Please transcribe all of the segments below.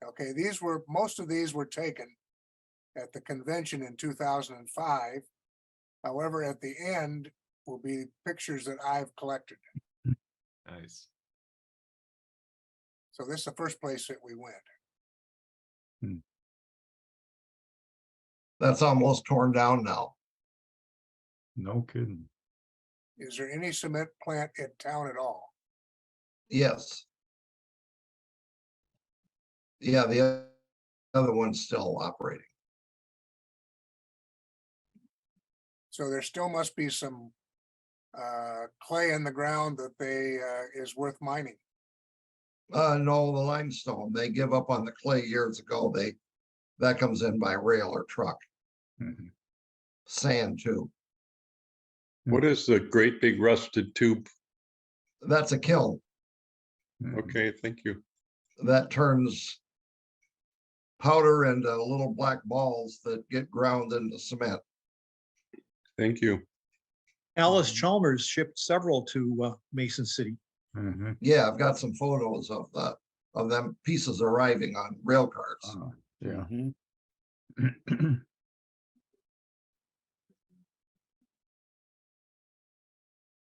Okay, most of these were taken at the convention in 2005. However, at the end will be pictures that I've collected. Nice. So this is the first place that we went. That's almost torn down now. No kidding. Is there any cement plant in town at all? Yes. Yeah, the other one's still operating. So there still must be some clay in the ground that is worth mining. No, the limestone, they give up on the clay years ago. That comes in by rail or truck. Mhm. Sand too. What is the great big rusted tube? That's a kiln Mhm. Okay, thank you. that turns powder into little black balls that get ground into cement. Thank you. Alice Chalmers shipped several to Mason City. Mhm. Yeah, I've got some photos of them pieces arriving on rail cars. Yeah. Mhm.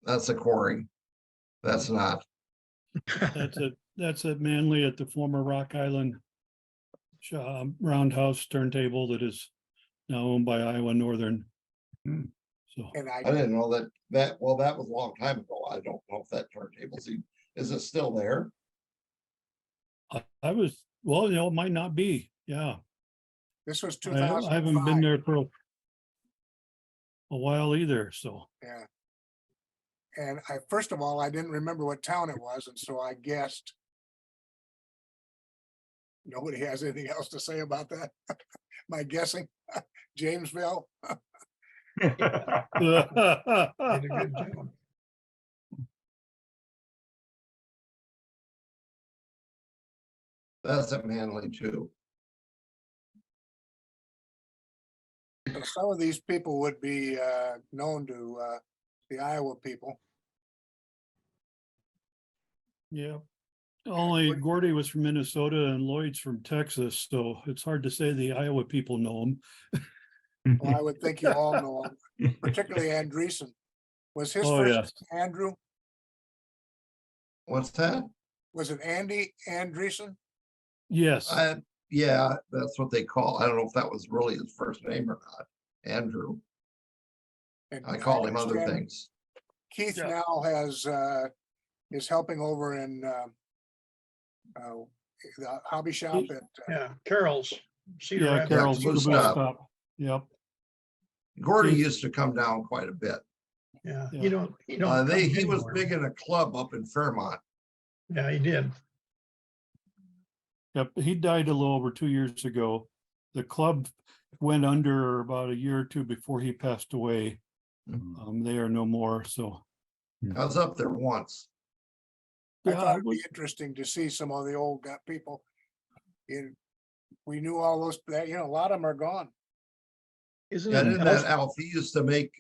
That's a quarry. That's not. That's at Manly at the former Rock Island roundhouse turntable that is now owned by Iowa Northern. Hmm. So And I didn't know that was a long time ago. I don't know if that turntable's is it still there? I was, well, it might not be. Yeah. this was I haven't been 2005. there for a while either. So Yeah. And first of all, I didn't remember what town it was, and so I guessed. Nobody has anything else to say about that? My guessing, Janesville. Did a good job. That's at Manly too. So some of these people would be known to the Iowa people. yeah. Only Gordy was from Minnesota and Lloyd's from Texas, so it's hard to say the Iowa people know him. Well, I would think you all know him, particularly Andreessen. Was his Oh, first name Andrew? What's that? Was it Andy Andreessen? Yes. Yeah, that's what they call. I don't know if that was really his first name or not. Andrew. And I called him other understand things. Keith Yeah. now is helping over in the hobby shop at Yeah, Carol's. Cedar Yeah, Rapids. Carol's Caboose Caboose Stop. Stop. Yep. Gordy Keith- used to come down quite a bit. Yeah, Yeah. you don't come He was anymore. big in a club up in Fairmont. Yeah, he did. Yep. He died a little over 2 years ago. The club went under about a year or two before he passed away. They are no more. So I was up there once. I yeah, thought I it'd would- be interesting to see some of the old people. We knew all those, a lot of them are gone. Isn't Yeah, it? didn't that Alfie used to make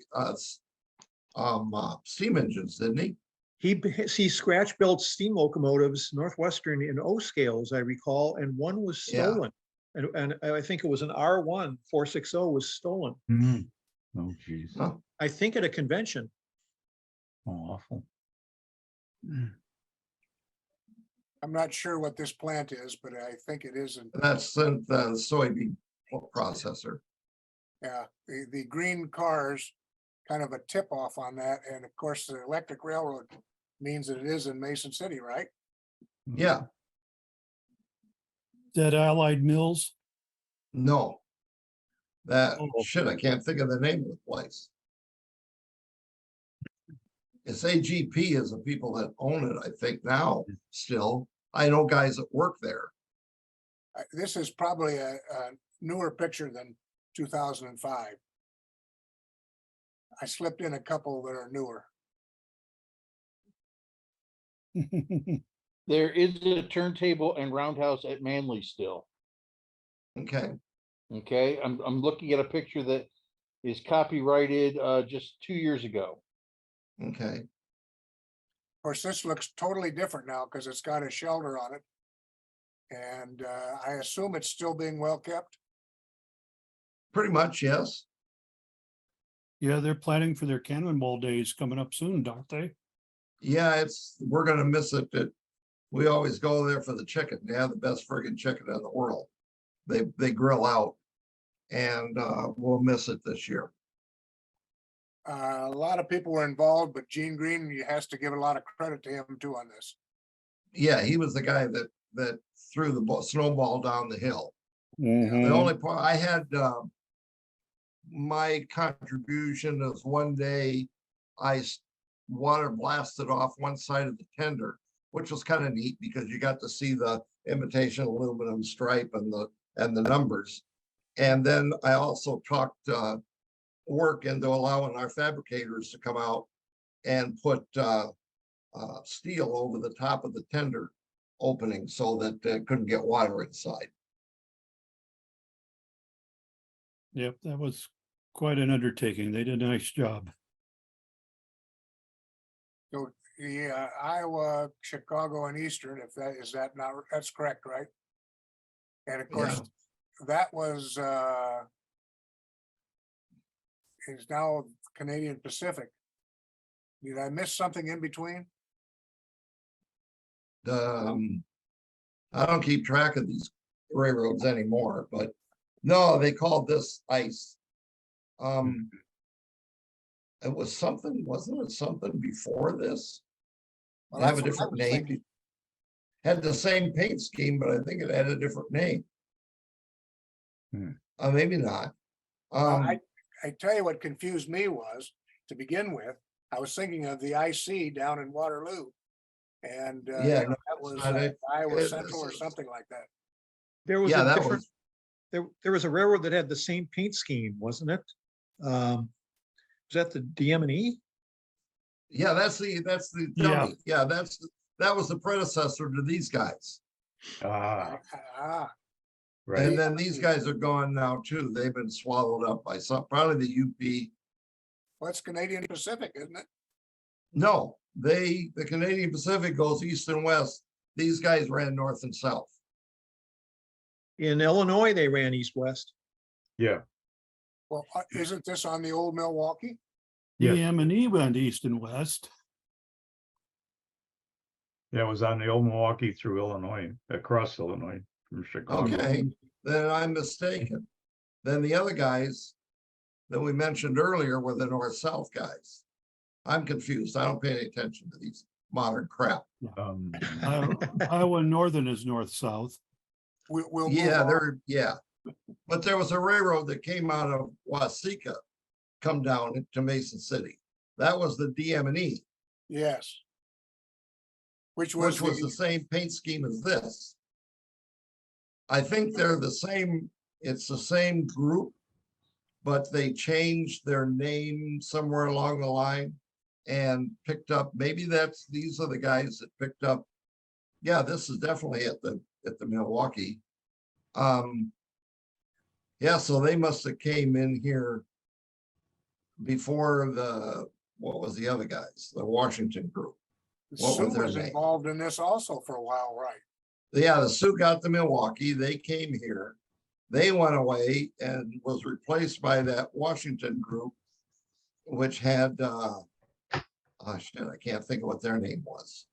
steam engines, didn't he? He scratch built steam locomotives, Northwestern in O scale, as I recall, and one was Yeah. stolen. And I think it was an R1 460 was stolen. Mhm. Oh, geez. Huh. I think at a convention. Oh, awful. I'm not sure what this plant is, but I think it isn't. That's the soybean processor. Yeah, the green cars, kind of a tip off on that. And of course, the electric railroad means that it is in Mason City, right? Yeah, that Allied Mills. no. That Oh. shit, I can't think of the name of the place. It's AGP is the people that own it, I think now still. I know guys that work there. This is probably a newer picture than 2005. I slipped in a couple that are newer. There is a turntable and roundhouse at Manly still. Okay, Okay, I'm looking at a picture that is copyrighted just 2 years ago. okay. Of course, this looks totally different now because it's got a shelter on it. And I assume it's still being well kept. Pretty much, yes. Yeah, they're planning for their Cannonball Days coming up soon, don't they? Yeah, we're gonna miss it. We always go there for the chicken. They have the best friggin' chicken in the world. They grill out, and we'll miss it this year. A lot of people were involved, but Gene Green, has to give a lot of credit to him too on this. Yeah, he was the guy that threw the snowball down the hill. The Mhm. only part I had, my contribution is one day water blasted off one side of the tender, which was kind of neat because you got to see the imitation aluminum stripe and the numbers. And then I also talked work into allowing our fabricators to come out and put steel over the top of the tender opening so that it couldn't get water inside. Yep, that was quite an undertaking. They did a nice job. So, yeah, Iowa, Chicago and Eastern, that's correct, right? And of course, that was, is now Canadian Pacific. Did I miss something in between? I don't keep track of these railroads anymore, but no, they called this ice. It was something, wasn't it something before this? Well, It have a that's what I different was name. thinking. Had the same paint scheme, but I think it had a different name. Hmm. Maybe not. I tell you what confused me was, to begin with, I was thinking of the IC down in Waterloo. And Yeah, no, that was not it. Iowa It- Central or this is- something like that. There was Yeah, a that different, was, there was a railroad that had the same paint scheme, wasn't it? Was that the DM&E? yeah, that's the Yeah. dummy. Yeah, that was the predecessor to these guys. Ah, Right. And then these guys are gone now too. They've been swallowed up by probably the UP. well, it's Canadian Pacific, isn't it? No, the Canadian Pacific goes east and west. These guys ran north and south. In Illinois, they ran east-west. Yeah. Well, isn't this on the old Milwaukee? Yes. DM&E went east and west. Yeah, it was on the old Milwaukee through Illinois, across Illinois from Chicago. Okay, then I'm mistaken. Then the other guys that we mentioned earlier were the north-south guys. I'm confused. I don't pay any attention to these modern crap. Iowa Northern is north-south. We'll move Yeah, on. but there was a railroad that came out of Waseca, come down to Mason City. That was the DM&E, Yes. Which was which was the same paint scheme as this. I think they're the same, it's the same group, but they changed their name somewhere along the line and picked up, maybe these are the guys that picked up. Yeah, this is definitely at the Milwaukee. Yeah, so they must have came in here before what was the other guys, the Washington group. What Sue was their was name? involved in this also for a while, right? Yeah, the Sioux got to Milwaukee, they came here. They went away and was replaced by that Washington group, which had, oh shit, I can't think of what their name was.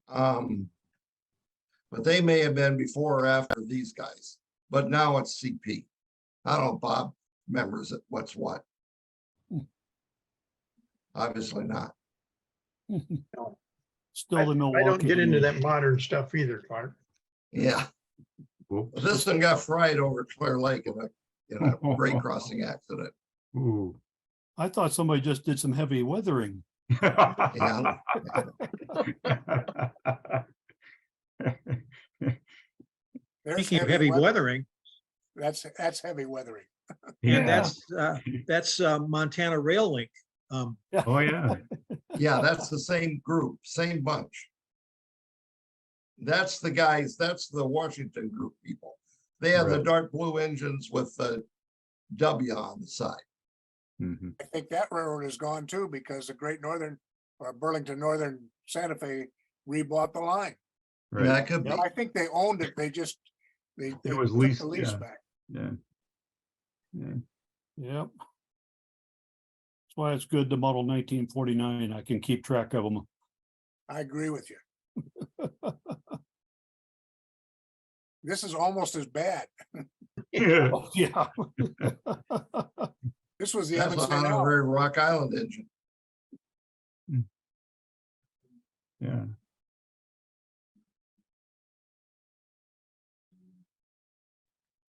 But they may have been before or after these guys, but now it's CP. I don't know, Bob remembers it, what's what. Obviously not. Still I the Milwaukee. I don't get to into me. that modern stuff either, Clark. Yeah, Whoops. this one got fried over Clear Lake in a grade crossing accident. Ooh. I thought somebody just did some heavy weathering. Yeah, There's Speaking of heavy weather- weathering, That's heavy weathering. and Yeah. that's Montana Rail Link. Oh, yeah. yeah, that's the same group, same bunch. That's the guys, that's the Washington group people. They have the Right. dark blue engines with the W on the side. Mhm. I think that railroad is gone too because the Great Northern or Burlington Northern Santa Fe rebought the line. Yeah, right. it could be. I think they owned it. They just, they was took leased, the lease yeah. back. Yeah. Yeah. Yep. That's why it's good the model 1949. I can keep track of them. I agree with you. This is almost as bad. Yeah. Oh, yeah. This was the That's Evans an St. Albans. honorary Rock Island engine. Yeah.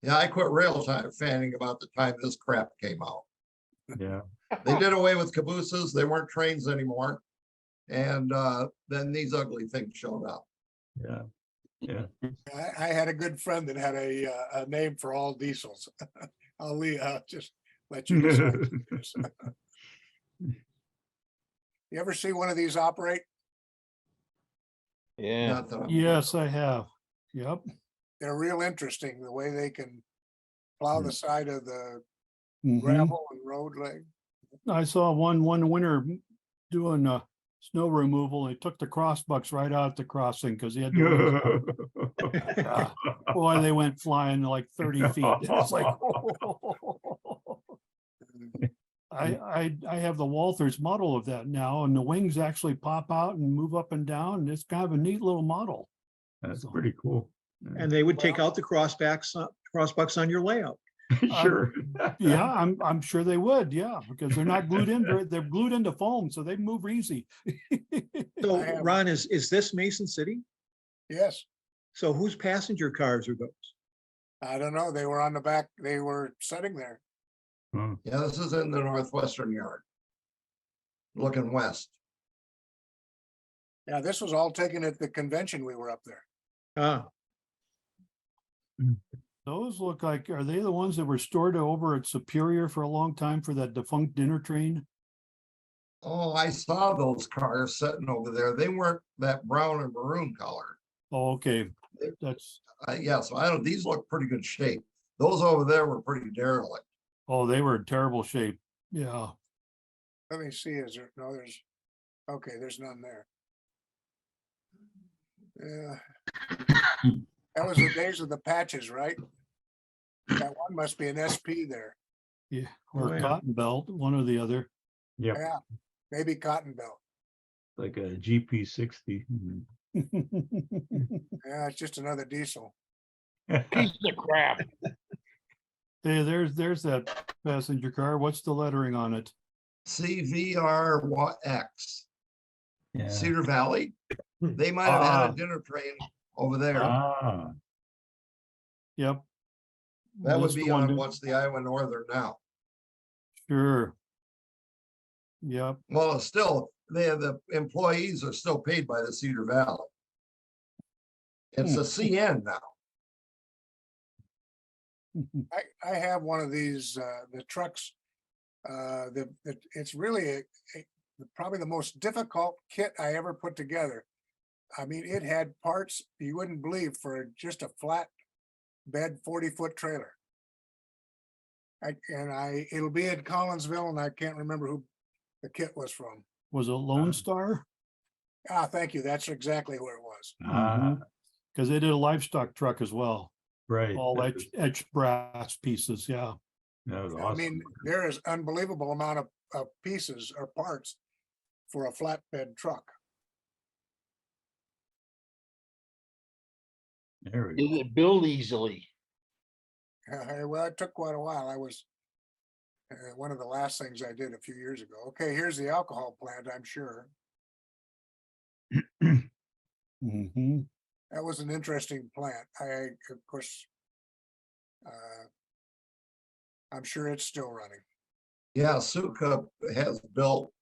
Yeah, I quit rail time fanning about the time this crap came out. Yeah. They did away with cabooses. They weren't trains anymore. And then these ugly things showed up. Yeah. Yeah. I had a good friend that had a name for all diesels. I'll just let you decide. You ever see one of these operate? Yeah, Not that I'm aware Yes, of. I have. Yep. They're real interesting, the way they can plow the side of the Mhm. gravel and road leg. I saw one winter doing snow removal. He took the crossbucks right out at the crossing because he had to. Yeah. Boy, they went flying like 30 feet. It's like, I have the Walther's model of that now, and the wings actually pop out and move up and down, and it's kind of a neat little model. That's pretty cool. And they would take out the crossbucks on your layout. Sure. Yeah, I'm sure they would. Yeah, because they're not glued in. They're glued into foam, so they move easy. So I have- Ron, is this Mason City? Yes, So whose passenger cars are those? I don't know. They were on the back. They were sitting there. Hmm. Yeah, this is in the northwestern yard. Looking west. Yeah, this was all taken at the convention. We were up there. Ah, Those look like, are they the ones that were stored over at Superior for a long time for that defunct dinner train? Oh, I saw those cars sitting over there. They weren't that brown and maroon color. Oh, okay, that's, Yeah, so I don't, these look pretty good shape. Those over there were pretty derelict. oh, they were in terrible shape. Yeah. Let me see, is there, no, there's, okay, there's none there. Yeah. That was the days of the patches, right? That one must be an SP there. Yeah, Oh, or yeah. Cotton Belt, one or the other. Yep. Yeah, maybe Cotton Belt. Like a GP60. Mhm. Yeah, it's just another diesel. piece of crap. Hey, there's that passenger car. What's the lettering on it? CVRX, Yeah. Cedar Valley. They might have had Ah. a dinner train over there. Ah, Yep. That would This be one on did- what's the Iowa Northern now. Sure. Yep. Well, it's still, the employees are still paid by the Cedar Valley. It's a CN now. I have one of these, the trucks. It's really probably the most difficult kit I ever put together. I mean, it had parts you wouldn't believe for just a flat bed 40-foot trailer. It'll be in Collinsville, and I can't remember who the kit was from. Was it Lone Star? Ah, thank you. That's exactly where it was. ah, Because they did a livestock truck as well. right. All That was- etched brass pieces. Yeah. That was I awesome. mean, there is unbelievable amount of pieces or parts for a flatbed truck. There we Did go. it build easily? Well, it took quite a while. I was one of the last things I did a few years ago. Okay, here's the alcohol plant, I'm sure. Mm-hmm. That was an interesting plant. Of course, I'm sure it's still running. Yeah, Suka has built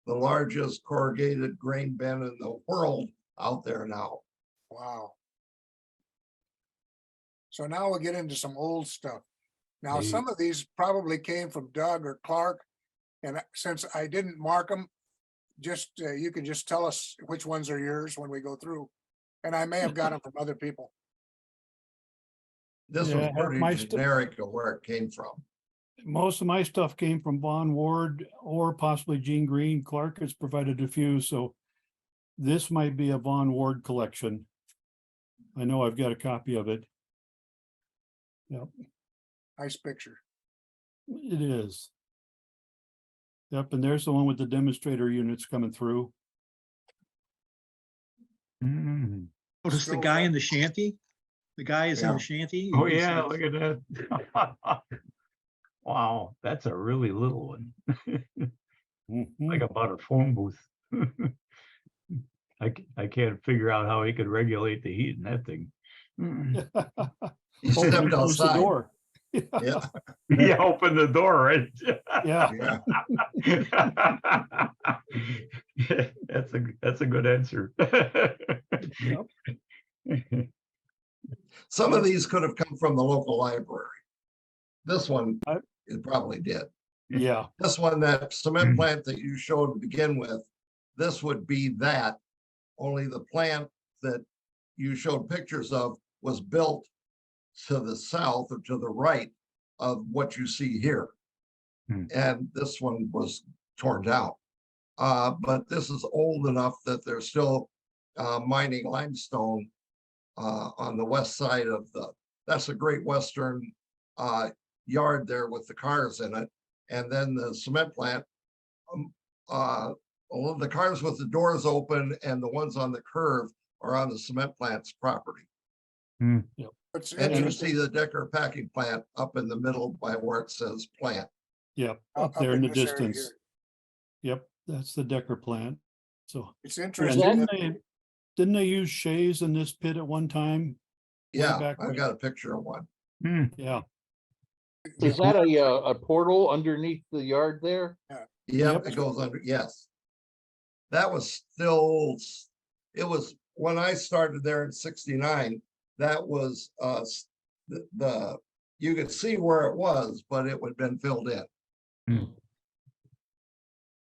the largest corrugated grain bin in the world out there now. Wow. So now we'll get into some old stuff. Now, Hey. some of these probably came from Doug or Clark. And since I didn't mark them, just, you can just tell us which ones are yours when we go through. And I may have got them from other people. This Yeah, I was have pretty my stu- generic of where it came from. Most of my stuff came from Von Ward or possibly Gene Green. Clark has provided a few, so this might be a Von Ward collection. I know I've got a copy of it. Nice picture. It is. Yep, and there's the one with the demonstrator units coming through. Mm. Notice the Still guy got- in the shanty? The guy is in Yeah. the shanty. Oh, He's yeah, like- look at that. Wow, that's a really little one. Mhm. Like about a phone booth. I can't figure out how he could regulate the heat in that thing. Mm. He Open and stepped close the outside. door. Yeah, Yeah, open the door, right? Yeah, yeah. That's a good answer. Yep. Some of these could have come from the local library. This one, I- it probably did. yeah, This one, that cement plant that you showed to begin with, this would be that. Only the plant that you showed pictures of was built to the south or to the right of what you see here. Hmm. And this one was torn down. But this is old enough that they're still mining limestone on the west side of that's a Great Western yard there with the cars in it. And then the cement plant, all of the cars with the doors open and the ones on the curve are on the cement plant's property. What's And you interesting, see the Decker packing plant up in the middle by where it says plant. yep, Up up there in the in this area distance. Yep, that's the Decker plant. So, it's and interesting. didn't they use shays in this pit at one time? Yeah, back I've when- got a picture of one. Hmm. Yeah, Is that a portal underneath the yard there? Yep, Yep. it goes under, yes. That was still, it was, when I started there in 69, that was, you could see where it was, but it would have been filled in.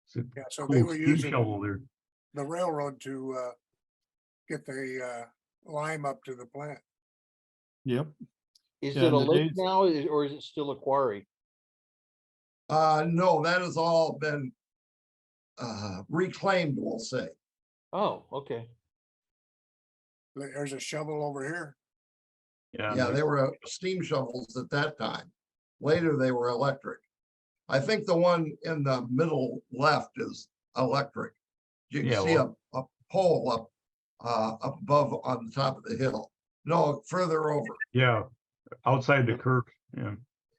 It's a Yeah, so they cool were steam using shovel there. the railroad to get the lime up to the plant. yep. Is Yeah, it a in the lake days- now or is it still a quarry? No, that has all been reclaimed, we'll say. Oh, okay. There's a shovel over here. Yeah, they were steam shovels at that time. Later, they were electric. I think the one in the middle left is electric. You can Yeah, see well- a pole up above on the top of the hill. No, further over. Yeah, outside the curve, yeah.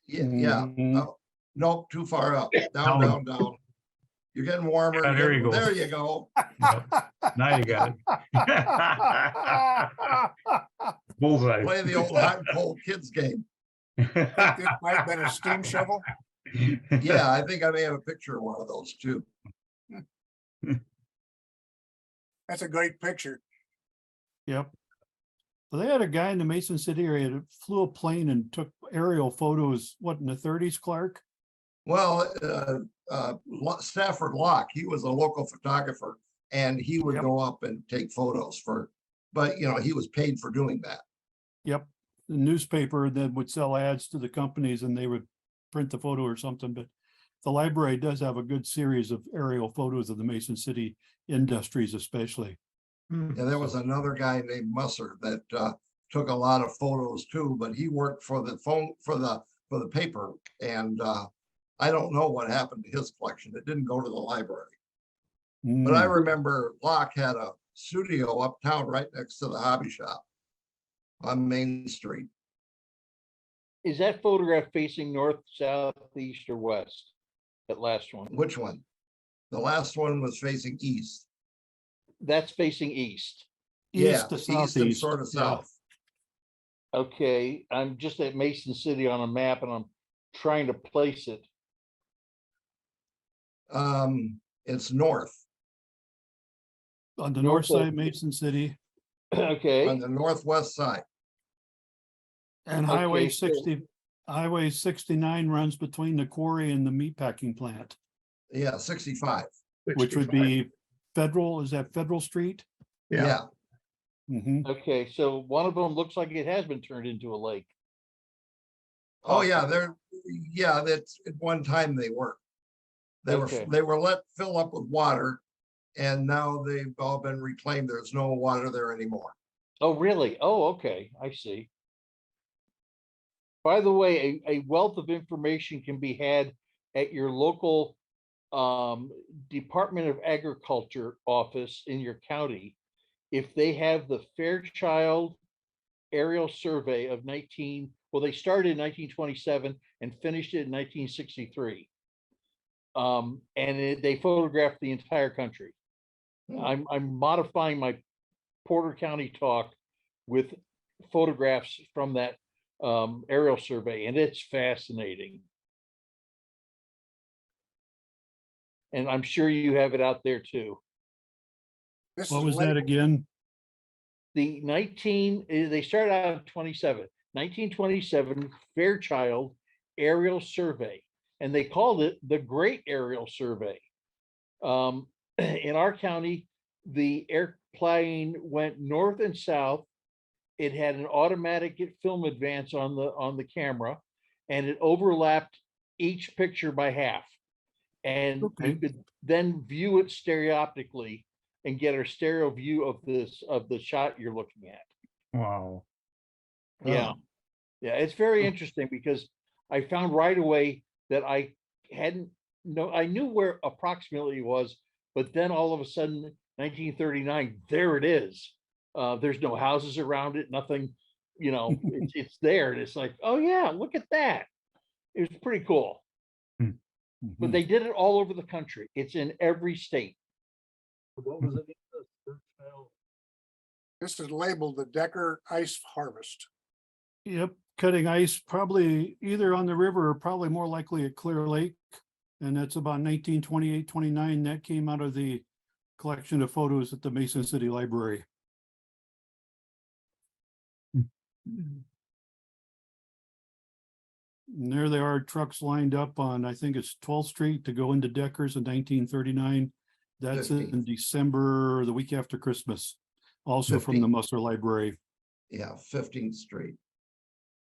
Yeah. Mhm. Nope, too far up. Down, Down. down. You're getting warmer. Yeah, there you go. There you go. Yep. Now you got it. Bullseye. Play the old hot and cold kids game. Think this might have been a steam shovel. Yeah, I think I may have a picture of one of those too. That's a great picture. Yep. Well, they had a guy in the Mason City area that flew a plane and took aerial photos, what, in the thirties, Clark? Well, Stafford Locke, he was a local photographer and he would Yep. go up and take photos but he was paid for doing that. Yep. The newspaper then would sell ads to the companies and they would print the photo or something, but the library does have a good series of aerial photos of the Mason City industries especially. And there was another guy named Musser that took a lot of photos too, but he worked for the paper. And I don't know what happened to his collection. It didn't go to the library. But I Mm, remember Locke had a studio uptown right next to the hobby shop on Main Street. Is that photograph facing north, south, east, or west? That last one? Which one? The last one was facing east. That's facing east. Yeah, East to east and southeast. sort of yeah. south. Okay, I'm just at Mason City on a map and I'm trying to place it. It's north, On the North north of- side, Mason City, on Okay, the northwest side. and Okay, so- Highway 69 runs between the quarry and the meatpacking plant, Yeah, 65. which would be Federal, is that Federal Street? Yeah. Mhm. okay, so one of them looks like it has been turned into a lake. Oh, yeah, that's at one time they were. Okay. They were let fill up with water and now they've all been reclaimed. There's no water there anymore. Oh, really? Oh, okay, I see. By the way, a wealth of information can be had at your local Department of Agriculture office in your county. If they have the Fairchild aerial survey of they started in 1927 and finished it in 1963. They photographed the entire country. I'm modifying my Porter County talk with photographs from that aerial survey, and it's fascinating. And I'm sure you have it out there too. This What is was that labeled- again? They started out in 1927 Fairchild aerial survey, and they called it the Great Aerial Survey. In our county, the airplane went north and south. It had an automatic film advance on the camera, and it overlapped each picture by half. And you Okay. could then view it stereoptically and get a stereo view of the shot you're looking at. Wow. Yeah. Yeah, it's very interesting because I found right away that I knew where approximately it was, but then all of a sudden, 1939, there it is. There's no houses around it, nothing, it's there. And it's like, oh yeah, look at that. It was pretty cool. But Mhm. they did it all over the country. It's in every state. What was it? This is labeled the Decker Ice Harvest. Yep, cutting ice probably either on the river or probably more likely at Clear Lake. And that's about 1928, 29. That came out of the collection of photos at the Mason City Library. And there they are, trucks lined up on, I think it's 12th Street to go into Deckers in 1939. That's in 15th. December, the week after Christmas. Also from the 15th. Musser Library, Yeah, 15th Street.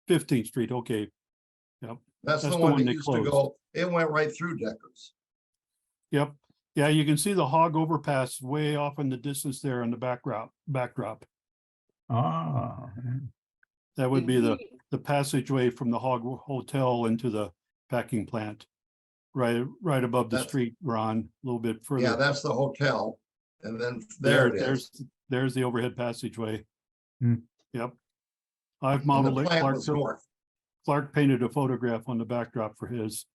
15th Street, okay. Yep, That's That's the the one one that they used to closed. go, it went right through Deckers. yep. Yeah, you can see the hog overpass way off in the distance there on the backdrop. Ah, That would Did be we- the passageway from the Hog Hotel into the packing plant. Right above the That's- street, Ron, a little bit Yeah, further. that's the hotel. And then there it is. There's the overhead passageway. Hmm. Yep. I've And the modeled it. plant was north. Clark painted a photograph on the backdrop for his.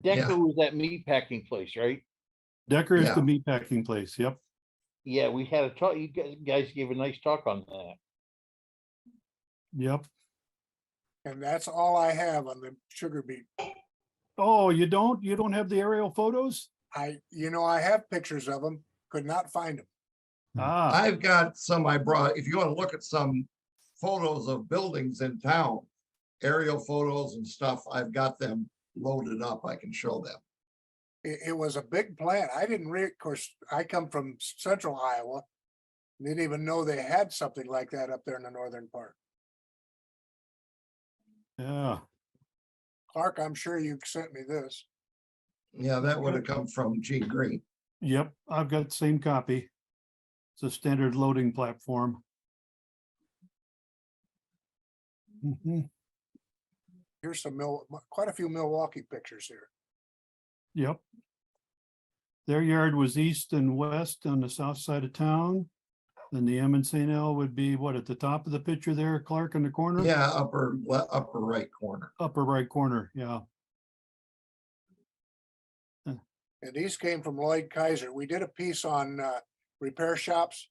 Decker was that meat packing place, right? Decker is Yeah. the meat packing place. Yep. Yeah, we had a talk. You guys gave a nice talk on that. Yep. And that's all I have on the sugar beet. Oh, you don't have the aerial photos? I have pictures of them, could not find them. Ah, I've got some I brought, if you want to look at some photos of buildings in town, aerial photos and stuff, I've got them loaded up. I can show them. It was a big plant. I didn't of course, I come from central Iowa. Didn't even know they had something like that up there in the northern part. yeah. Clark, I'm sure you sent me this. Yeah, that would have come from Gene Green. Yep, I've got the same copy. It's a standard loading platform. Mhm. Here's quite a few Milwaukee pictures here. Yep. Their yard was east and west on the south side of town. And the M and St. L would be what, at the top of the picture there, Clark, in the corner? Yeah, upper right corner. Upper right corner, yeah. And these came from Lloyd Kaiser. We did a piece on repair shops.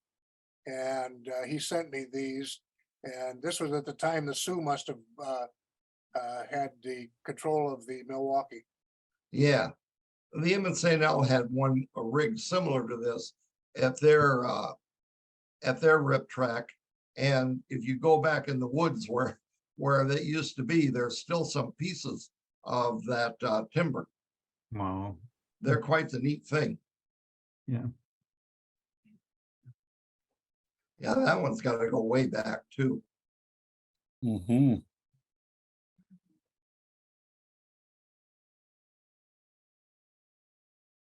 And he sent me these. And this was at the time the Sioux must have had the control of the Milwaukee. Yeah. The M and St. L had a rig similar to this at their rip track. And if you go back in the woods where they used to be, there's still some pieces of that timber. wow. They're quite the neat thing. Yeah. Yeah, that one's got to go way back too. Mm-hmm.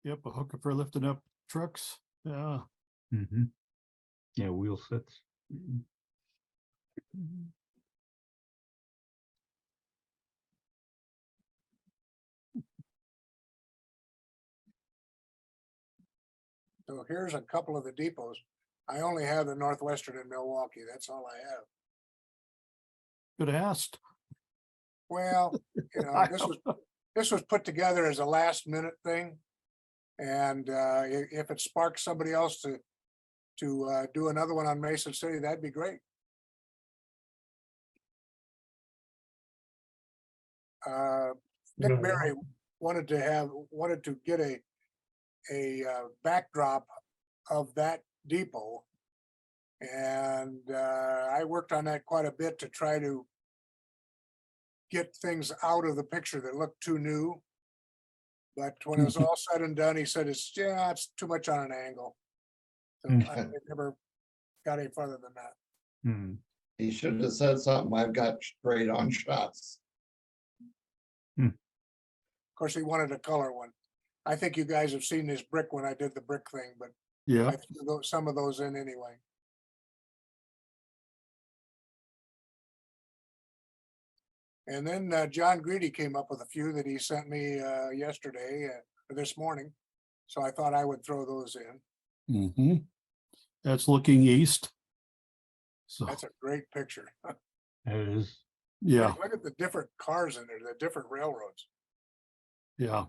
Yep, a hooker for lifting up trucks. Yeah. Mhm. Yeah, wheel sets. So here's a couple of the depots. I only have the Northwestern in Milwaukee. That's all I have. Could have asked. Well, I this was put together as a last minute thing. And if it sparks somebody else to do another one on Mason City, that'd be great. Nick Yeah. Berry wanted to get a backdrop of that depot. And I worked on that quite a bit to try to get things out of the picture that looked too new. But when it was all said and done, he said, it's too much on an angle. So I never got any further than that. Hmm. He should have said something. I've got straight on shots. Of course, he wanted a color one. I think you guys have seen this brick when I did the brick thing, but Yeah, I threw some of those in anyway. And then John Greedy came up with a few that he sent me yesterday or this morning. So I thought I would throw those in. hmm That's looking east. So, That's a great picture. It is. yeah, Look at the different cars in there, the different railroads. yeah.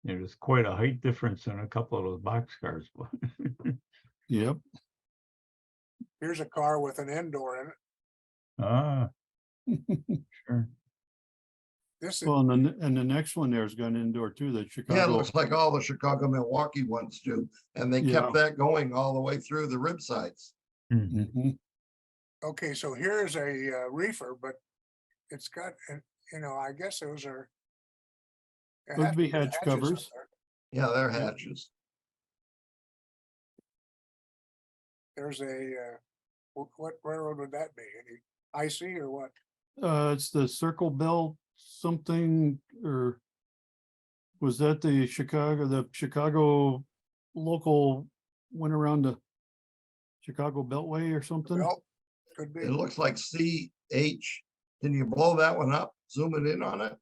There's quite a height difference in a couple of those boxcars. Yep. Here's a car with an end door in it. Ah, sure. This is, Well, and the next one there's got an indoor too, that Yeah, it Chicago. looks like all the Chicago Milwaukee ones do. And they Yeah. kept that going all the way through the rib sides. Mhm. Mhm. okay, so here's a reefer, but it's got, I guess those are. it Would has be to the hatch hatches up covers. there. Yeah, they're hatches. There's what railroad would that be? Any IC or what? It's the Circle Belt something, or was that the Chicago local went around the Chicago Beltway or something? Well, could be. It looks like CH. Can you blow that one up? Zoom it in on it?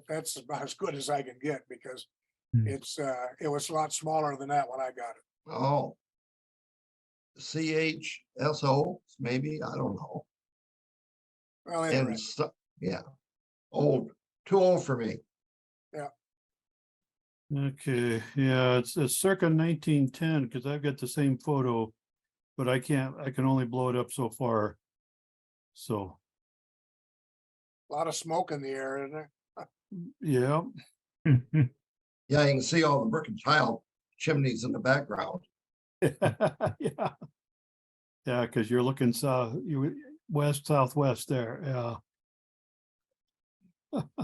That's about as good as I can get because Hmm. it was a lot smaller than that when I got it. Oh. CHSO, maybe, I don't know. Well, And interesting. yeah, old, too old for me. Okay, yeah, it's circa 1910, because I've got the same photo, but I can only blow it up so far. So, A lot of smoke in the air, isn't there? yeah, Yeah, you can see all the brick and tile chimneys in the background. yeah. Yeah, because you're looking south, west, southwest there, yeah.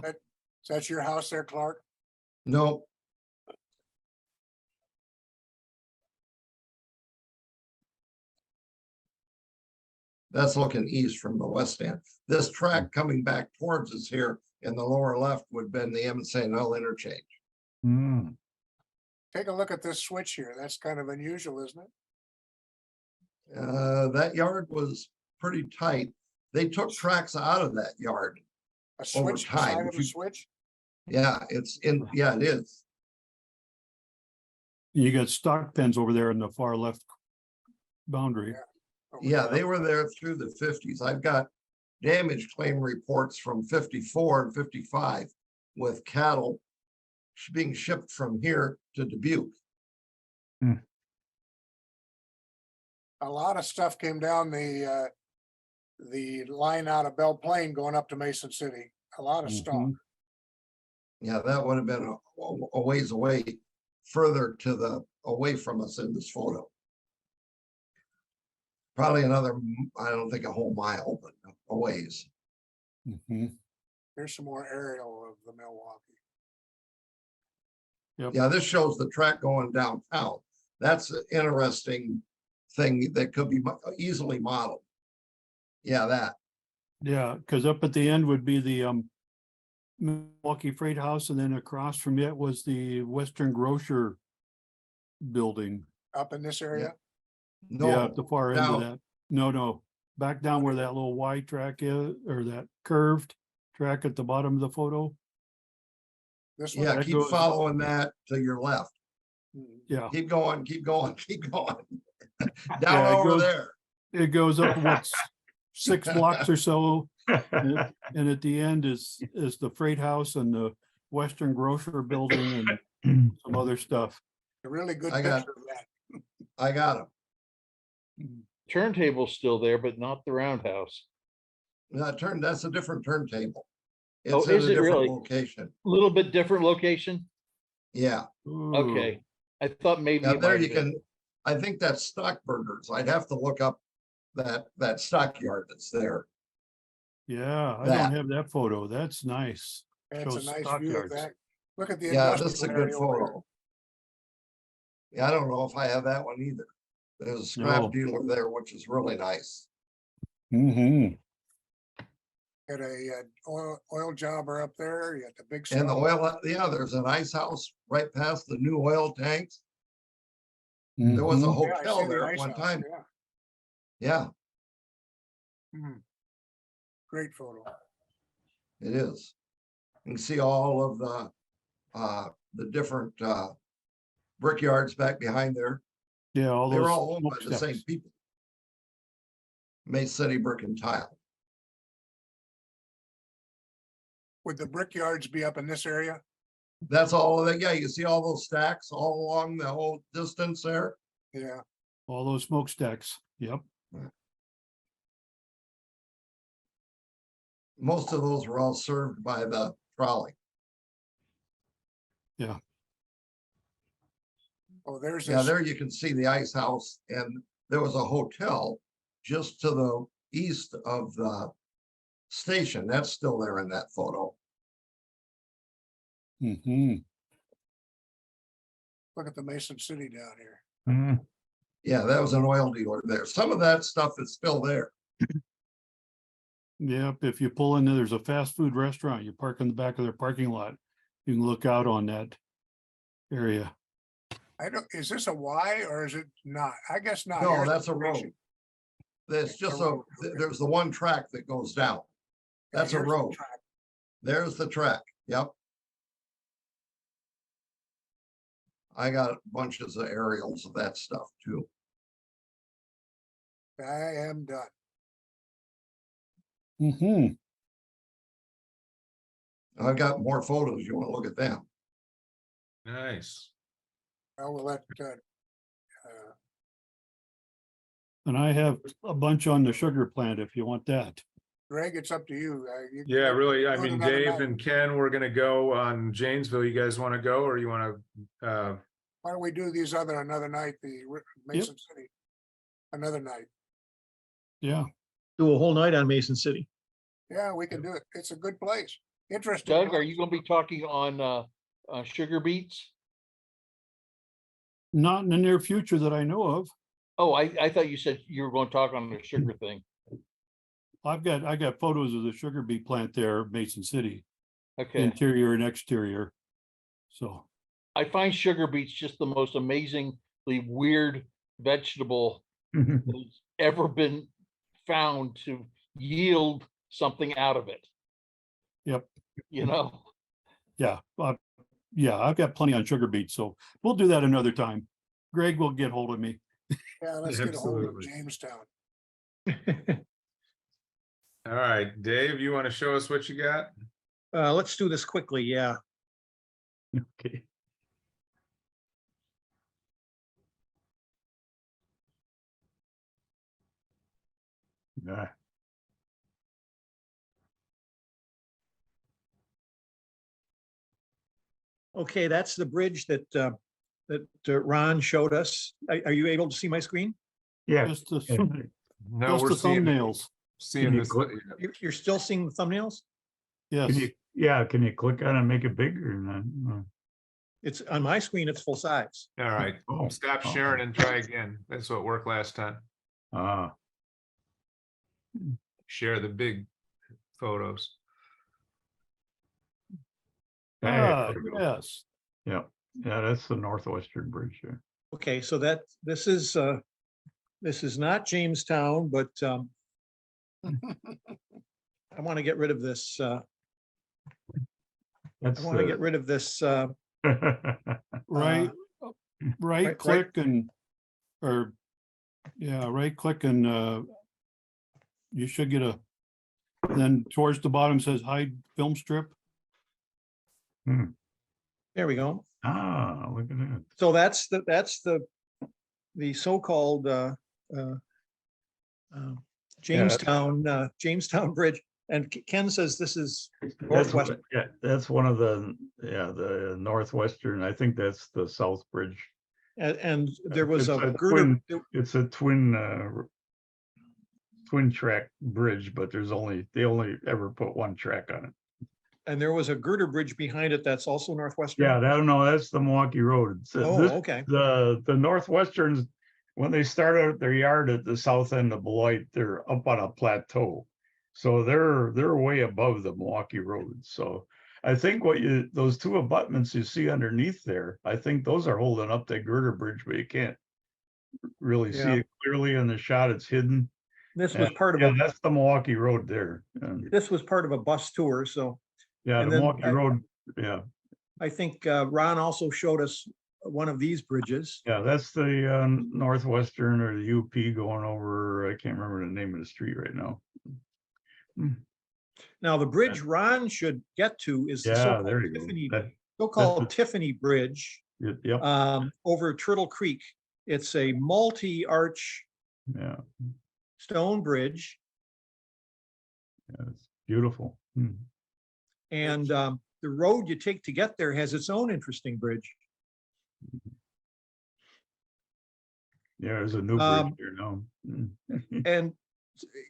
Is that your house there, Clark? No. That's looking east from the west end. This track coming back towards us here in the lower left would have been the M. St. L interchange. Hmm. Take a look at this switch here. That's kind of unusual, isn't it? That yard was pretty tight. They took tracks out of that yard. A Over switch time, beside if of a you- switch? Yeah, it's in, yeah, it is. You got stock pens over there in the far left boundary. Over Yeah, there. they were there through the 50s. I've got damage claim reports from 54 and 55 with cattle being shipped from here to Dubuque. A lot of stuff came down the line out of Belle Plaine going up to Mason City. A lot of stock. Mhm. Yeah, that would have been a ways away, further to the, away from us in this photo. Probably another, I don't think a whole mile, but a ways. Mhm. Here's some more aerial of the Milwaukee. Yep. Yeah, this shows the track going downtown. That's an interesting thing that could be easily modeled. Yeah, that. Yeah, because up at the end would be the Milwaukee Freight House, and then across from it was the Western Grocer building. up in this area? Yeah, at No, the far end of now- that. No, back down where that little Y track is, or that curved track at the bottom of the photo. This one? yeah, that keep goes- following that to your left. Mm, Yeah, Keep going, keep going, keep going. Down Yeah, it over goes- there. it goes up what's 6 blocks or so. And at the end is the freight house and the Western Grocer Building and some other stuff. A really good I got- picture of that. I got him. Turntable's still there, but not the roundhouse. That's a different turntable. Oh, It's in a is it different really? location. Little bit different location? Yeah, Ooh, Okay. I thought maybe. now it there might you have been. can, I think that's stock burgers. I'd have to look up that stockyard that's there. Yeah, I That. don't have that photo. That's nice. That's a Shows nice view of stockyards. that. Look at the. Yeah, this is a industrial good area over there. photo. Yeah, I don't know if I have that one either. There's a scrap No. dealer there, which is really nice. Mm-hmm. Got a oil jobber up there. You got the big. And the saw. oil, yeah, there's an ice house right past the new oil tanks. There was a Mhm. Yeah, I hotel see the there at ice one house, time. yeah. Yeah, Mhm. Great photo. it is. You can see all of the different brickyards back behind there. Yeah, all They were those all owned by the same smokestacks. people. Mason City Brick and Tile. Would the brickyards be up in this area? That's all of it. Yeah, you see all those stacks all along the whole distance there. Yeah. All those smokestacks. Yep. Most of those were all served by the trolley. Oh, there's Yeah, this. there you can see the ice house, and there was a hotel just to the east of the station. That's still there in that photo. Mm-hmm. Look at the Mason City down here. Mhm. Yeah, that was an oil dealer there. Some of that stuff is still there. Yep. If you pull in, there's a fast food restaurant. You park in the back of their parking lot. You can look out on that area. I don't, is this a Y or is it not? I guess not. No, Here's that's a the road. station. There's It's a just road, okay. there's the one track that goes down. Yeah, That's a here's the road. track. There's the track. Yep. I got bunches of aerials of that stuff too. I am done. Mm-hmm. I've got more photos. You want to look at them? Nice. I will let, And I have a bunch on the sugar plant if you want that. Greg, it's up to you. Yeah, really. I do it mean, another Dave night. and Ken, we're gonna go on Janesville. You guys want to go or you want to, Why don't we do these another night, the Mason City? Another night. Yeah. Do a whole night on Mason City. Yeah, we can do it. It's a good place. Interesting. Doug, are place. you gonna be talking on sugar beets? Not in the near future that I know of. Oh, I thought you said you were going to talk on the sugar thing. I got photos of the sugar beet plant there, Mason City, Okay. interior and exterior. So, I find sugar beets just the most amazingly weird vegetable that's ever been found to yield something out of it. Yep. You know, yeah, I've got plenty on sugar beets, so we'll do that another time. Greg will get hold of me. Yeah, let's get a hold of Absolutely. Jamestown. all right, Dave, you want to show us what you got? Let's do this quickly, yeah. Okay. Yeah. Okay, that's the bridge that Ron showed us. Are you able to see my screen? Yeah. Just the, No, just we're the seeing, thumbnails. seeing Can you this. click- You're still seeing the thumbnails? Yes. can you click on it and make it bigger or not? It's on my screen, it's full size. All right, Oh, stop oh. sharing and try again. That's what worked last time. Ah, Share the big photos. hey, Ah, there we go. yes. Yeah, that's the Northwestern Bridge there. Okay, so this is not Jamestown, but I want to get rid of this. I That's want to get rid of this. Right, right right. click and, or, yeah, right click and you should get a, then towards the bottom says hide film strip. There we go. Ah, look at that. So that's the so-called Jamestown Bridge. And Ken says this is northwest. Yeah, that's one of the northwestern. I think that's the South Bridge. And there was It's a a girder. It's a twin track bridge, but they only ever put one track on it. And there was a girder bridge behind it that's also northwestern. Yeah, I don't know. That's the Milwaukee Road. Okay. The Northwesterns, when they start out their yard at the south end of Beloit, they're up on a plateau. So they're way above the Milwaukee Road. So I think those two abutments you see underneath there, I think those are holding up that girder bridge, but you can't really see it clearly in the shot. It's hidden. This was part Yeah, of that's the Milwaukee Road there. this was part of a bus tour. So Yeah, and the then Milwaukee Road. Yeah, I think Ron also showed us one of these bridges. yeah, that's the Northwestern or the UP going over. I can't remember the name of the street right now. Now the bridge Ron should get to is the Yeah, so-called there you go. Tiffany, That- so-called that's Tiffany Bridge Yep. over Turtle Creek. It's a multi-arch Yeah, stone bridge, it's beautiful. and the road you take to get there has its own interesting bridge. Yeah, there's a new bridge here now. And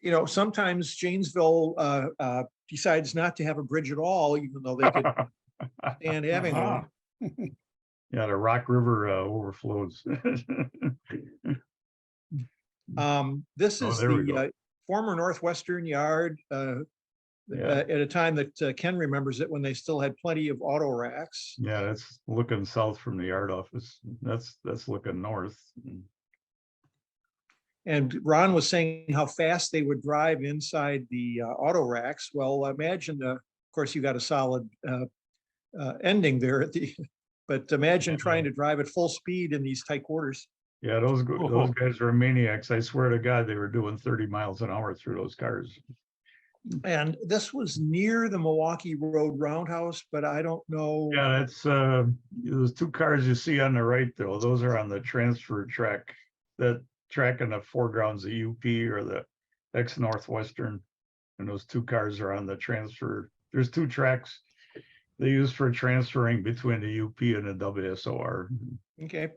you know, sometimes Janesville decides not to have a bridge at all, even though they could stand having one. Yeah, the Rock River overflows. This Oh, is there we go. the former Northwestern Yard Yeah. at a time that Ken remembers it when they still had plenty of auto racks. Yeah, that's looking south from the yard office. That's looking north. And Ron was saying how fast they would drive inside the auto racks. Well, imagine, of course, you got a solid ending there at the, but imagine trying to drive at full speed in these tight quarters. Yeah, those guys are maniacs. I swear to God, they were doing 30 miles an hour through those cars. And this was near the Milwaukee Road Roundhouse, but I don't know. Yeah, that's those two cars you see on the right, though. Those are on the transfer track. That track in the foregrounds of UP or the ex-Northwestern, and those two cars are on the transfer. There's two tracks they use for transferring between the UP and the WSOR. Okay.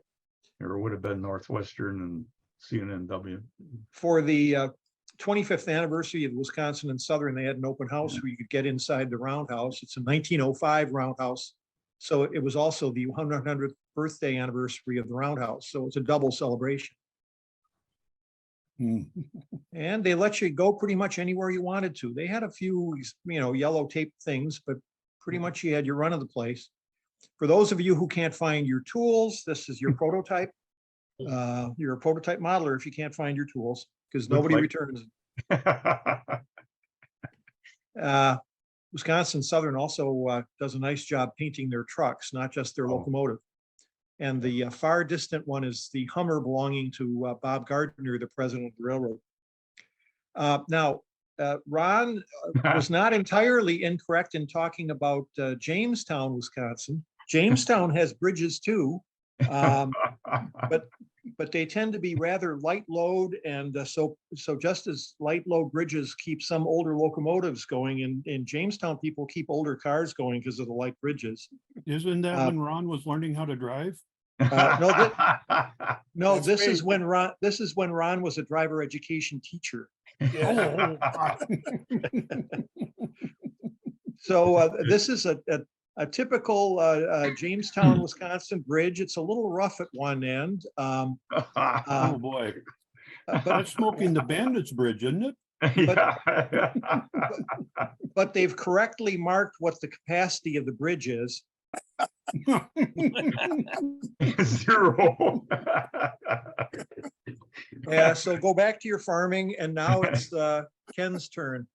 Or would have been Northwestern and CNNW. For the 25th anniversary of Wisconsin and Southern, they had an open house where you could get inside the roundhouse. It's a 1905 roundhouse. So it was also the 100th birthday anniversary of the roundhouse. So it's a double celebration. And they let you go pretty much anywhere you wanted to. They had a few, you know, yellow tape things, but pretty much you had your run of the place. For those of you who can't find your tools, this is your prototype. You're a prototype modeler if you can't find your tools, because nobody returns. Wisconsin Southern also does a nice job painting their trucks, not just their locomotive. And the far distant one is the Hummer belonging to Bob Gardner, the president of the railroad. Now, Ron was not entirely incorrect in talking about Jamestown, Wisconsin. Jamestown has bridges too, but they tend to be rather light load, and so just as light load bridges keep some older locomotives going, in Jamestown, people keep older cars going because of the light bridges. Isn't that when Ron was learning how to drive? No, That's this me. is when Ron was a driver education teacher. Yeah. So this is a typical Jamestown, Wisconsin bridge. It's a little rough at one end. Oh, boy. But That's Smoking the Bandits Bridge, isn't it? but they've correctly marked what the capacity of the bridge is. Zero. Yeah, so go back to your farming and now it's Ken's turn.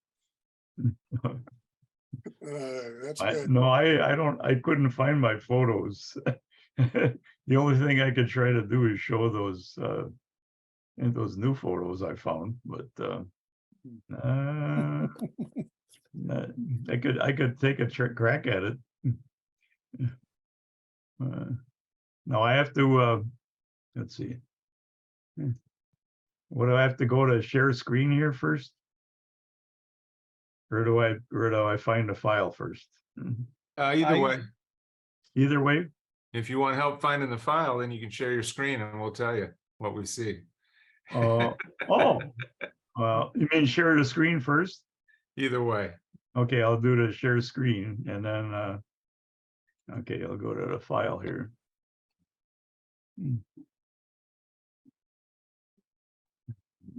That's I, good. no, I don't, I couldn't find my photos. The only thing I could try to do is show those, and those new photos I found, but, I could take a crack at it. No, I have to, let's see. What do I have to go to share screen here first? Or do I find a file first? Either way, Either way, if you want help finding the file, then you can share your screen and we'll tell you what we see. oh, well, you mean share the screen first? Either way. Okay, I'll do the share screen and then, okay, I'll go to the file here. You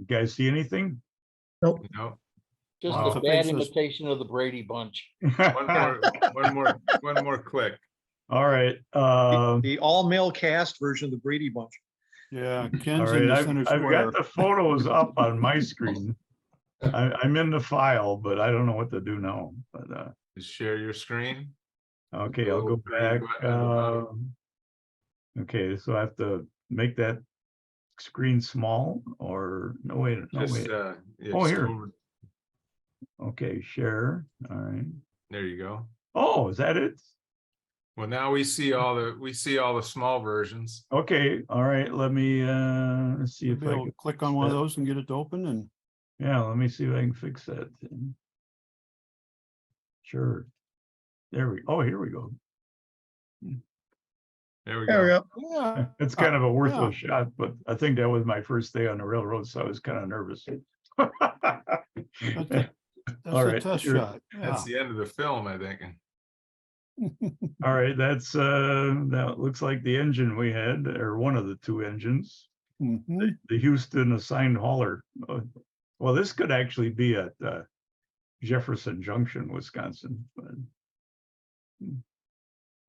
guys see anything? No, Just Wow. a bad imitation of the Brady Bunch. one more click. All right, The all male cast version of the Brady Bunch. Yeah, all Ken's in right, the center I've square. got the photos up on my screen. I'm in the file, but I don't know what to do now, but, Just share your screen. okay, I'll go Little green back. button at the bottom. Okay, so I have to make that screen small or no, wait, no, Just, wait. yeah, Oh, just here. Okay, share. All right. There you go. Oh, is that it? Well, now we see all the small versions. Okay, all right. Let me let's see You'll if be I able can to click fix on one of that. those and get it to open and Yeah, let me see if I can fix that. Sure. There we, oh, here we go. There we go. yeah. It's kind of a worthless shot, but I think that was my first day on the railroad, so I was kind of nervous. That's All a right, test here- shot. Yeah. That's the end of the film, I think. All right, that's that looks like the engine we had, or one of the two engines. Mhm. The Houston assigned hauler. Well, this could actually be at Jefferson Junction, Wisconsin. But,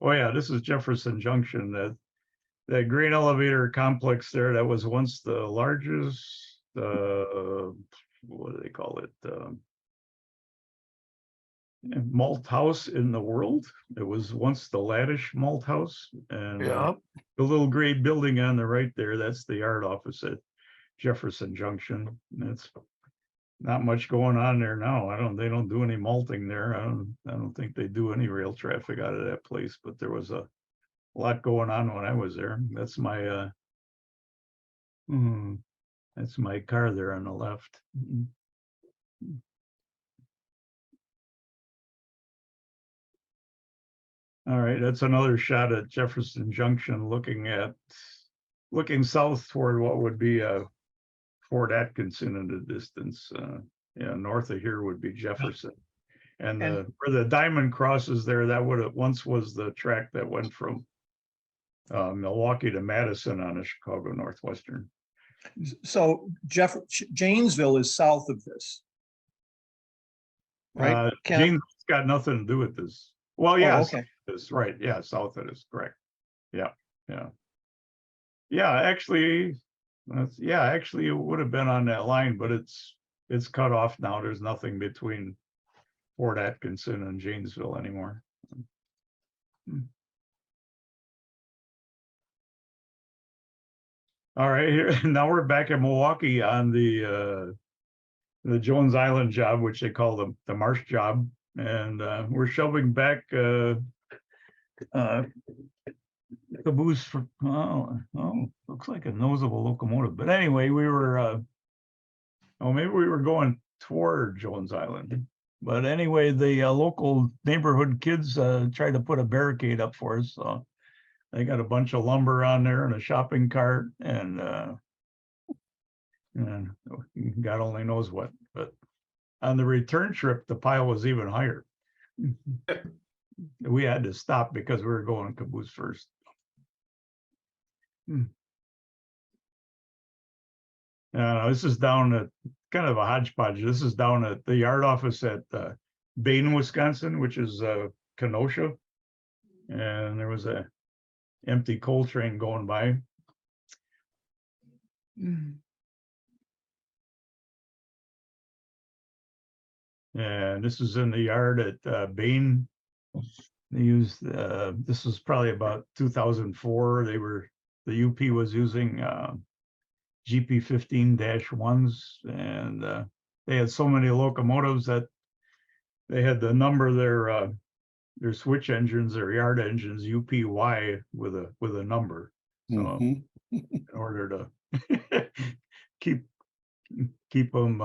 oh yeah, this is Jefferson Junction. That grain elevator complex there. That was once the largest. What do they call it? Malt house in the world. It was once the Laddish Malt House, and Yep. the little gray building on the right there, that's the yard office at Jefferson Junction. That's not much going on there now. They don't do any malting there. I don't think they do any rail traffic out of that place, but there was a lot going on when I was there. That's my that's my car there on the left. All right, that's another shot at Jefferson Junction, looking south toward what would be Fort Atkinson in the distance. Yeah, north of here would be Jefferson. And where the diamond crosses there, that would have once was the track that went from Milwaukee to Madison on a Chicago Northwestern. So Janesville is south of this. Right? Ken? James got nothing to do with this. Well, Oh, yes, okay. that's right. Yeah, south of this, correct. Yeah, yeah. Yeah, actually, actually it would have been on that line, but it's cut off now. There's nothing between Fort Atkinson and Janesville anymore. All right, here now we're back in Milwaukee on the Jones Island job, which they call the marsh job, and we're shoving back caboose for looks like a nose of a locomotive. But anyway, we were maybe we were going toward Jones Island. But anyway, the local neighborhood kids tried to put a barricade up for us. So they got a bunch of lumber on there and a shopping cart and God only knows what. But on the return trip, the pile was even higher. We had to stop because we were going caboose first. This is down at kind of a hodgepodge. This is down at the yard office at Bain, Wisconsin, which is Kenosha. and there was a empty coal train going by. And this is in the yard at Bain. They used, this was probably about 2004. The UP was using GP 15-1s, and they had so many locomotives that they had to number their switch engines, their yard engines, UPY with a number. So Mhm. in order to keep them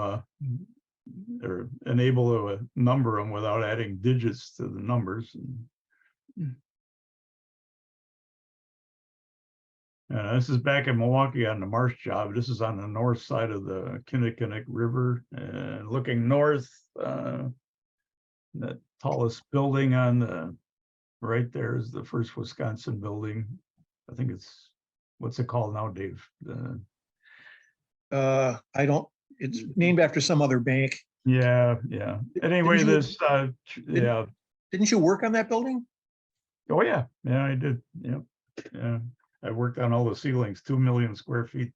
or enable to number them without adding digits to the numbers. This is back in Milwaukee on the Marsh job. This is on the north side of the Kinnickinnick River, and looking north, the tallest building on the right there is the First Wisconsin building. I think it's, what's it called now, Dave? I don't, it's named after some other bank. Yeah. Anyway, Didn't you- this, yeah. Didn't you work on that building? Oh, yeah, I did. Yeah. I worked on all the ceilings, 2 million square feet.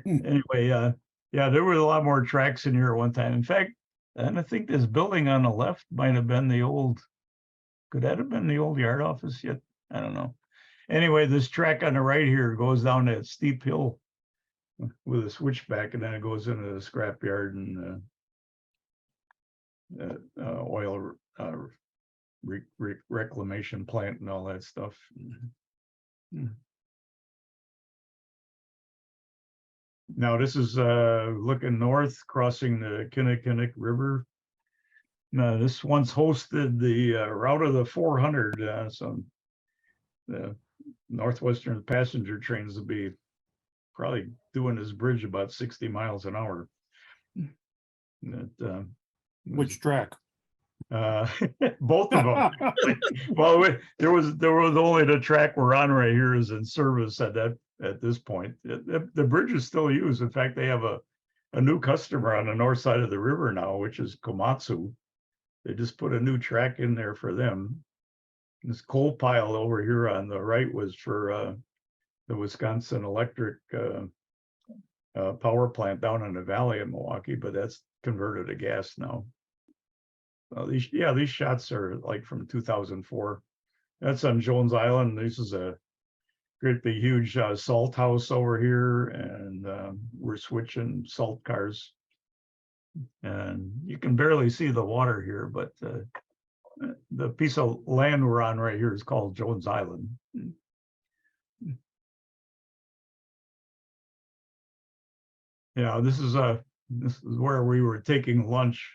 Anyway, yeah, there were a lot more tracks in here at one time. In fact, and I think this building on the left might have been the old, could that have been the old yard office yet? I don't know. Anyway, this track on the right here goes down that steep hill with a switchback, and then it goes into the scrapyard and oil reclamation plant and all that stuff. Now this is looking north, crossing the Kinnickinnick River. Now this once hosted the route of the 400. Some the Northwestern passenger trains will be probably doing this bridge about 60 miles an hour. That, Which track? both of them. Well, there was only the track we're on right here is in service at this point. The bridge is still used. In fact, they have a new customer on the north side of the river now, which is Komatsu. They just put a new track in there for them. This coal pile over here on the right was for the Wisconsin Electric power plant down in the valley of Milwaukee, but that's converted to gas now. These shots are like from 2004. That's on Jones Island. This is a great big huge salt house over here, and we're switching salt cars. And you can barely see the water here, but the piece of land we're on right here is called Jones Island. Yeah, this is where we were taking lunch.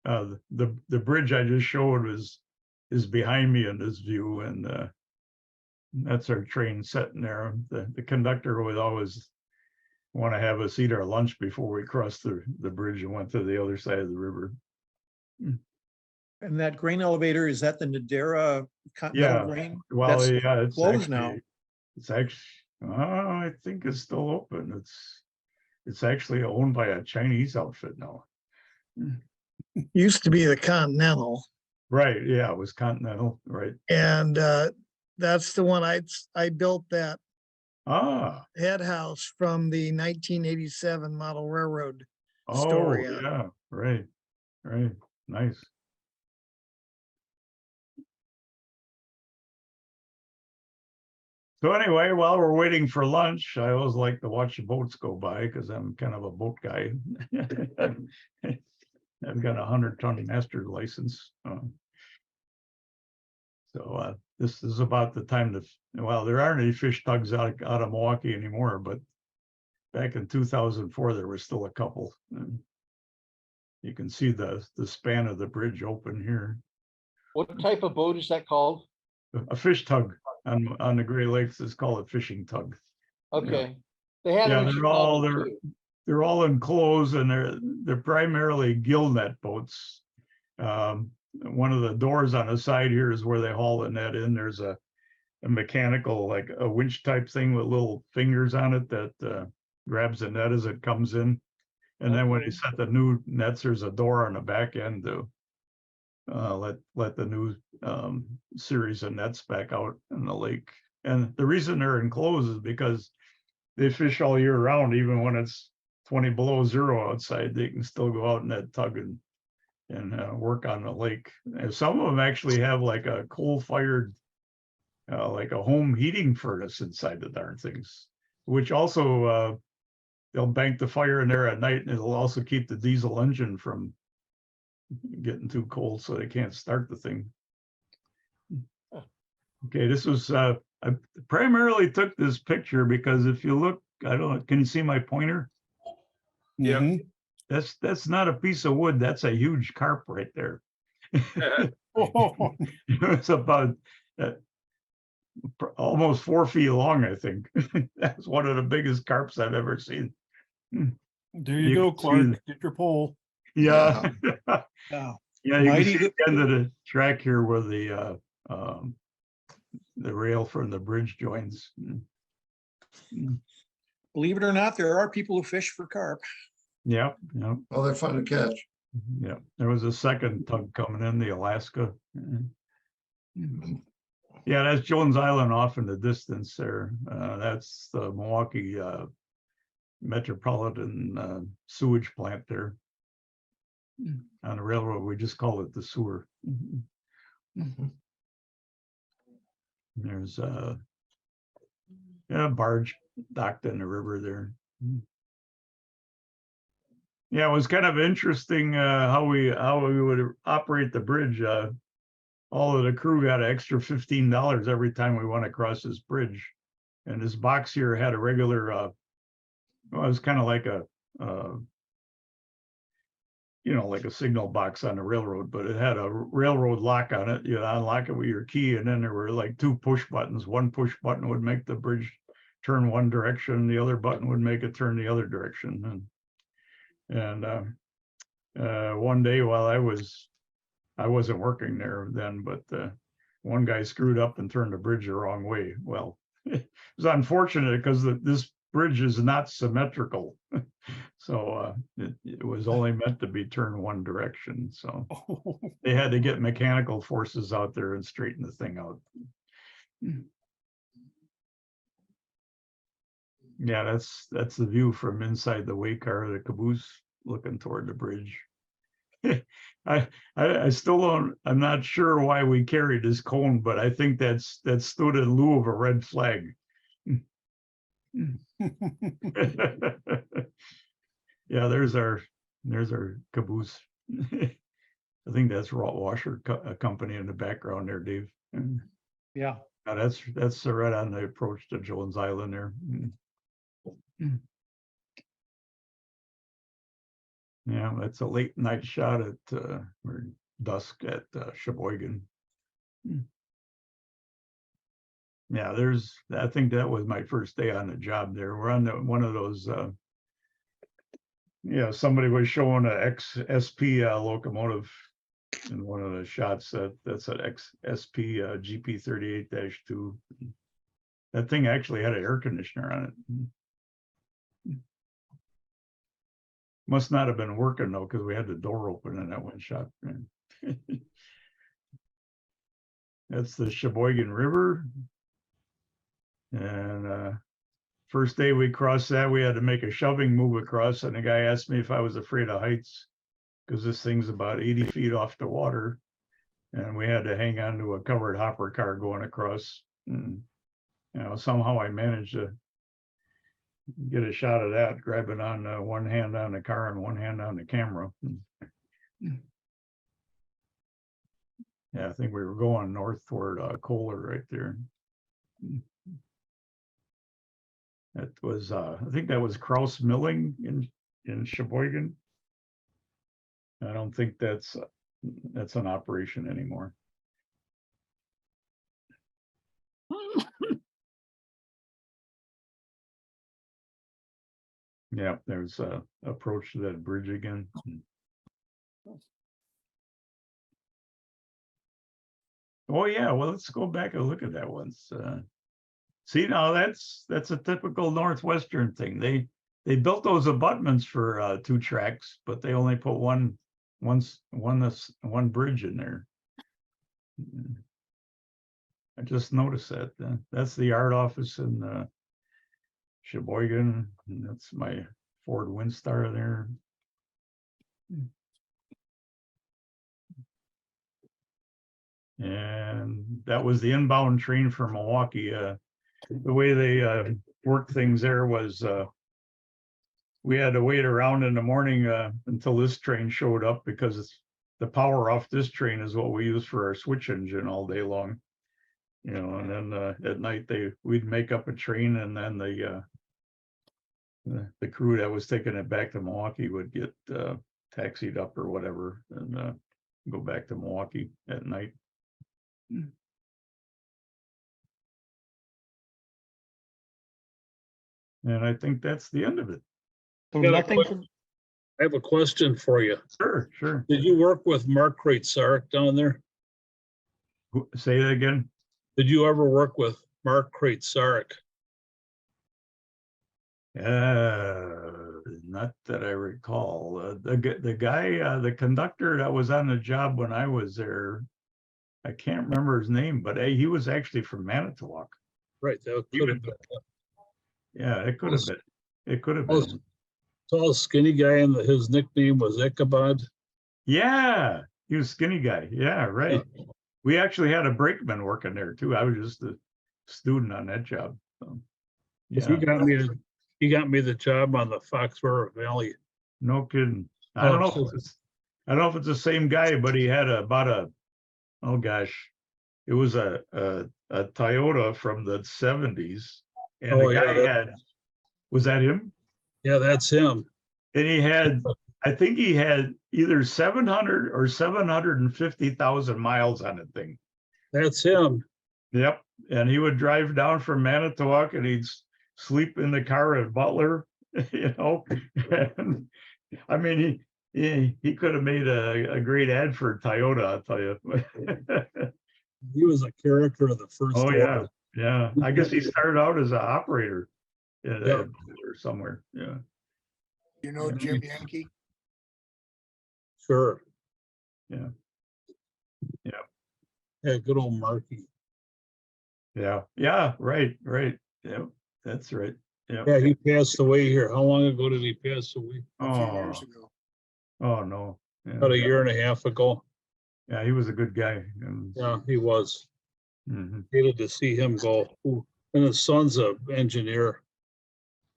The bridge I just showed is behind me in this view, and that's our train sitting there. The conductor would always want to have us eat our lunch before we crossed the bridge and went to the other side of the river. And that grain elevator, is that the Nadera Continental Yeah, Grain? well, That's yeah, it's closed now. It's actually, I think it's still open. It's actually owned by a Chinese outfit now. Used to be the Continental, Right, yeah, it was Continental, right. and that's the one I built that Ah, head house from the 1987 model railroad. oh, Story on it. yeah, right, nice. So anyway, while we're waiting for lunch, I always like to watch the boats go by because I'm kind of a boat guy. I've got a 100-ton master's license. So this is about the time to, well, there aren't any fish tugs out of Milwaukee anymore, but back in 2004, there were still a couple. And you can see the span of the bridge open here. What type of boat is that called? A fish tug on the Great Lakes is called a fishing tug. Okay. They had Yeah, them in Chicago too. they're all enclosed, and they're primarily gill net boats. One of the doors on the side here is where they haul the net in. There's a mechanical, like a winch type thing with little fingers on it that grabs the net as it comes in. And then when Okay. you set the new nets, there's a door on the back end to let the new series of nets back out in the lake. And the reason they're enclosed is because they fish all year round, even when it's 20 below zero outside. They can still go out in that tug and work on the lake. And some of them actually have like a coal-fired, like a home heating furnace inside the darn things, which also they'll bank the fire in there at night, and it'll also keep the diesel engine from getting too cold, so they can't start the thing. Okay, this was I primarily took this picture because if you look, I don't know, can you see my pointer? Yep. Mhm. That's not a piece of wood. That's a huge carp right there. Oh, It's about almost 4 feet long, I think. That's one of the biggest carps I've ever seen. there you You go, can see Clark. Get your pole. Yeah. Yeah. Yeah, you can Mighty see good. the end of the track here where the rail from the bridge joins. Believe it or not, there are people who fish for carp. Yep, yep, Oh, they're fun to catch. yep. There was a second tug coming in, the Alaska. Yeah, that's Jones Island off in the distance there. That's the Milwaukee Metropolitan sewage plant there. On the railroad, we just call it the sewer. There's a barge docked in the river there. Yeah, it was kind of interesting how we would operate the bridge. All of the crew got an extra $15 every time we went across this bridge. And this box here had a regular, well, it was kind of like a, like a signal box on the railroad, but it had a railroad lock on it. You unlock it with your key, and then there were like 2 push buttons. One push button would make the bridge turn one direction, the other button would make it turn the other direction. And one day while I wasn't working there then, but one guy screwed up and turned the bridge the wrong way. Well, it was unfortunate because this bridge is not symmetrical. So it was only meant to be turned one direction. So they had to get mechanical forces out there and straighten the thing out. Yeah, that's the view from inside the way car, the caboose looking toward the bridge. I still don't, I'm not sure why we carried this cone, but I think that stood in lieu of a red flag. Yeah, there's our caboose. I think that's Raw Washer Company in the background there, Dave. Yeah. That's right on the approach to Jones Island there. Yeah, that's a late night shot at or dusk at Sheboygan. Yeah, I think that was my first day on the job there. We're on one of those somebody was showing a XSP locomotive in one of the shots. That's an XSP GP38-2. That thing actually had an air conditioner on it. Must not have been working though, because we had the door open in that one shot. That's the Sheboygan River. And first day we crossed that, we had to make a shoving move across, and the guy asked me if I was afraid of heights, because this thing's about 80 feet off the water, and we had to hang on to a covered hopper car going across. And, somehow I managed to get a shot of that, grabbing on one hand on the car and one hand on the camera. Yeah, I think we were going north toward Kohler right there. That was, I think that was Kraus Milling in Sheboygan. I don't think that's an operation anymore. Yeah, there's a approach to that bridge again. Oh yeah, well, let's go back and look at that once. See, now that's a typical Northwestern thing. They built those abutments for 2 tracks, but they only put one one bridge in there. I just noticed that. That's the art office in Sheboygan. And that's my Ford Windstar there. And that was the inbound train for Milwaukee. The way they worked things there was we had to wait around in the morning until this train showed up, because the power off this train is what we use for our switch engine all day long. You know, and then at night we'd make up a train, and then the crew that was taking it back to Milwaukee would get taxied up or whatever, and go back to Milwaukee at night. And I think that's the end of it. So Got a nothing, question. I have a question for you. Sure, sure. Did you work with Mark Sarek down there? Say that again. Did you ever work with Mark Sarek? Not that I recall. The guy, the conductor that was on the job when I was there, I can't remember his name, but he was actually from Manitowoc. Right, that could have been. Yeah, it could have been. It could have Oh, been. Tall, skinny guy, and his nickname was Ichabod. Yeah, he was a skinny guy. Yeah, right. We actually had a brakeman working there too. I was just a student on that job. So, He yeah, got me the job on the Fox River Valley. no kidding. I don't know if it's the same guy, but he had oh gosh, it was a Toyota from the 70s, and the guy was that him? Yeah, that's him. And he had, I think he had either 700 or 750,000 miles on the thing. That's him. Yep. And he would drive down from Manitowoc, and he'd sleep in the car at Butler, you know. And, I mean, he could have made a great ad for Toyota, I'll tell you. He was a character of the first. Oh, yeah. order. Yeah. I guess he started out as an operator Yeah. or somewhere. Yeah. You know Jim Yankee? Sure. Yeah. Yeah. Yeah, good old Marky. Yeah. Yeah. Right. Right. Yeah. That's right. Yeah. Yeah, he passed away here. How long ago did he pass away? A few years ago. Oh, no. Yeah. About a year and a half ago. Yeah, he was a good guy. Yeah, he was. Mhm. Hated to see him go. And his son's an engineer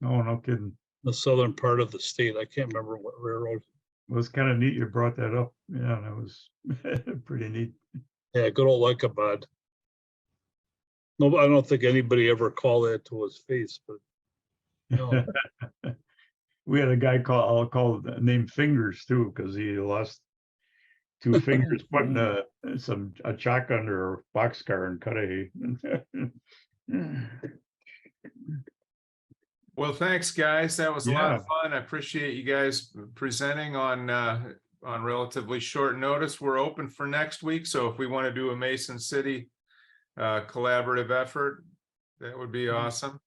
Oh, no kidding. in the southern part of the state. I can't remember what railroad. It was kind of neat you brought that up. Yeah, that was pretty neat. Yeah, good old Ichabod. No, I don't think anybody ever called that to his face, but no. We had a guy named Fingers too, because he lost 2 fingers putting a chalk under a boxcar and cut a hay. Well, thanks, guys. That was a lot of fun. I appreciate you guys presenting on relatively short notice. We're open for next week, so if we want to do a Mason City collaborative effort, that would be awesome.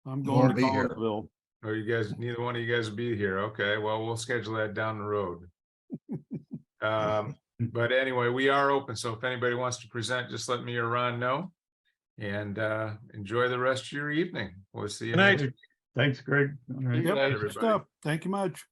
I'm going to be here. Collinsville. Or you guys, neither one of you guys will be here. Okay, well, we'll schedule that down the road. But anyway, we are open, so if anybody wants to present, just let me or Ron know. And enjoy the rest of your evening. We'll see you Good night. next. Thanks, Greg. All right. Good night, Yep, good everybody. stuff. Thank you much.